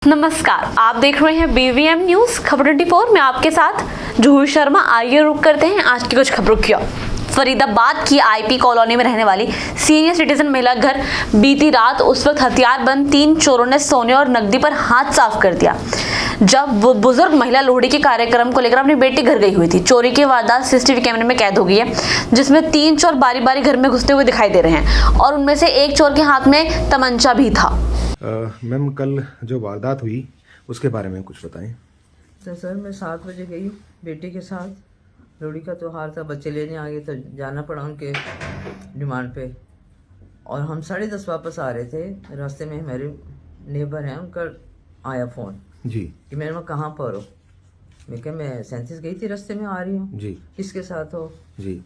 नमस्कार, आप देख रहे हैं BVM न्यूज खबर 24 में आपके साथ जूही शर्मा। आइए रुक करते हैं आज की कुछ खबरों की। फरीदाबाद की IP कॉलोनी में रहने वाली सीनियर सिटीजन महिला घर बीती रात उस वक्त हथियारबंद 3 चोरों ने सोने और नकदी पर हाथ साफ कर दिया जब वो बुजुर्ग महिला लोहड़ी के कार्यक्रम को लेकर अपनी बेटी घर गई हुई थी। चोरी की वारदात CCTV कैमरे में कैद हो गई है, जिसमें 3 चोर बारी बारी घर में घुसते हुए दिखाई दे रहे हैं और उनमें से एक चोर के हाथ में तमंचा भी था। मैम, कल जो वारदात हुई उसके बारे में कुछ बताएं। तो सर मैं 7 बजे गई बेटी के साथ, लोहड़ी का त्यौहार था, बच्चे लेने आ गए तो जाना पड़ा उनके डिमांड पे। और हम 10:30 वापस आ रहे थे, रास्ते में हमारे नेबर हैं, उनका आया फ़ोन जी कि मेरे में कहाँ पर हो। मैं कहा मैं 37 गई थी, रास्ते में आ रही हूँ। जी किसके साथ हो? जी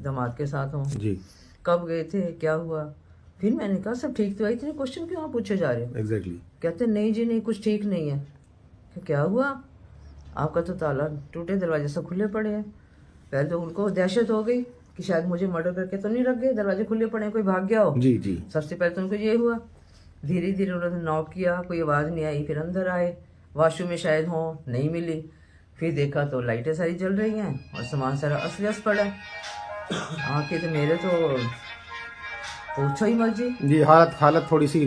दामाद के साथ हो। जी कब गए थे, क्या हुआ? फिर मैंने कहा सब ठीक तो है, इतने क्वेश्चन क्यों आप पूछे जा रहे हो? एग्जैक्टली। कहते नहीं जी नहीं, कुछ ठीक नहीं है। क्या हुआ? आपका तो ताला टूटे, दरवाजे सब खुले पड़े हैं। पहले तो उनको दहशत हो गई कि शायद मुझे मर्डर करके तो नहीं रख गए, दरवाजे खुले पड़े हैं, कोई भाग गया हो। जी जी सबसे पहले तो उनको ये हुआ। धीरे धीरे उन्होंने नॉक किया, कोई आवाज़ नहीं आई। फिर अंदर आए, वॉशरूम में शायद हो, नहीं मिली। फिर देखा तो लाइटें सारी जल रही हैं और सामान सारा अस्त व्यस्त पड़ा है। आके तो मेरे तो पूछो ही मत जी। जी हालत थोड़ी सी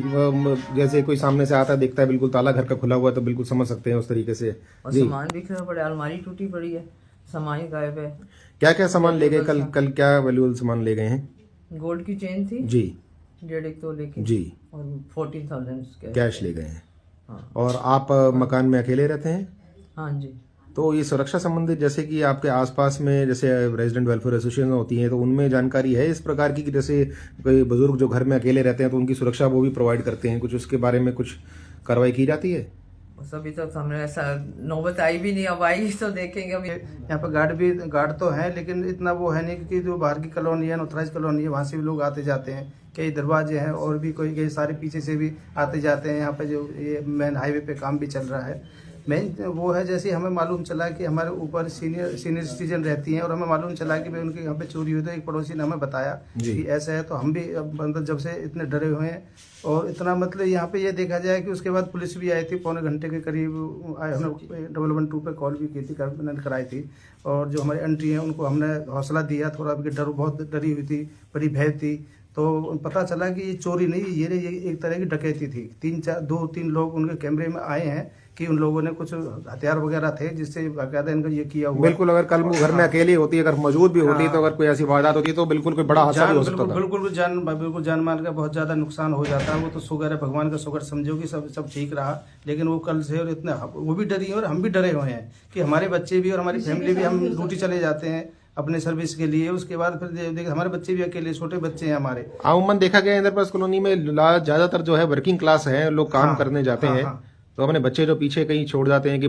जैसे कोई सामने से आता है, देखता है बिल्कुल ताला घर का खुला हुआ है, तो बिल्कुल समझ सकते हैं उस तरीके से। और जी, सामान बिखरा पड़ा है, अलमारी टूटी पड़ी है, सामान ही गायब है। क्या क्या सामान ले गए कल क्या वैल्यूएबल सामान ले गए हैं? गोल्ड की चेन थी जी 1.5 तोले की जी और 14,000 कैश ले गए हैं। हाँ और आप मकान में अकेले रहते हैं? हाँ जी। तो ये सुरक्षा संबंधित जैसे कि आपके आसपास में जैसे रेजिडेंट वेलफेयर एसोसिएशन होती हैं, तो उनमें जानकारी है इस प्रकार की कि जैसे कोई बुजुर्ग जो घर में अकेले रहते हैं तो उनकी सुरक्षा वो भी प्रोवाइड करते हैं, कुछ उसके बारे में कुछ कार्रवाई की जाती है? बस अभी तक हमने ऐसा नौबत आई भी नहीं, अब आई तो देखेंगे। अभी यहाँ पे गार्ड तो है, लेकिन इतना वो है नहीं, क्योंकि जो बाहर की कॉलोनी है, अनऑथराइज कॉलोनी है, वहाँ से भी लोग आते जाते हैं। कई दरवाजे हैं और भी कई सारे पीछे से भी आते जाते हैं। यहाँ पे जो ये मेन हाईवे पे काम भी चल रहा है। मेन वो है, जैसे हमें मालूम चला कि हमारे ऊपर सीनियर सिटीजन रहती हैं और हमें मालूम चला कि भाई उनके यहाँ पे चोरी हुई, तो एक पड़ोसी ने हमें बताया कि ऐसा है। तो हम भी मतलब जब से इतने डरे हुए हैं, और इतना मतलब यहाँ पे ये देखा जाए कि उसके बाद पुलिस भी आई थी, पौने घंटे के करीब आए। हमने 112 पे कॉल भी की थी, मैंने कराई थी। और जो हमारे एंट्री हैं उनको हमने हौसला दिया थोड़ा, डर बहुत डरी हुई थी, बड़ी भय थी। तो पता चला कि ये चोरी नहीं, ये एक तरह की डकैती थी। 2-3 लोग उनके कैमरे में आए हैं कि उन लोगों ने कुछ हथियार वगैरह थे जिससे बाकायदा इनको ये किया हुआ। बिल्कुल, अगर कल वो घर में अकेली होती, अगर मौजूद भी होती, तो अगर कोई ऐसी वारदात होती तो बिल्कुल कोई बड़ा हादसा भी हो सकता था। बिल्कुल जान माल का बहुत ज्यादा नुकसान हो जाता है। वो तो शुक्र है, भगवान का शुक्र समझो कि सब ठीक रहा। लेकिन वो कल से और इतना वो भी डरी और हम भी डरे हुए हैं कि हमारे बच्चे भी और हमारी फैमिली भी, हम ड्यूटी चले जाते हैं अपने सर्विस के लिए। उसके बाद फिर देख हमारे बच्चे भी अकेले, छोटे बच्चे हैं हमारे। अमूमन देखा गया इंद्रप्रस्थ कॉलोनी में ज्यादातर जो है वर्किंग क्लास है, लोग काम करने जाते हैं, तो अपने बच्चे जो पीछे कहीं छोड़ जाते हैं कि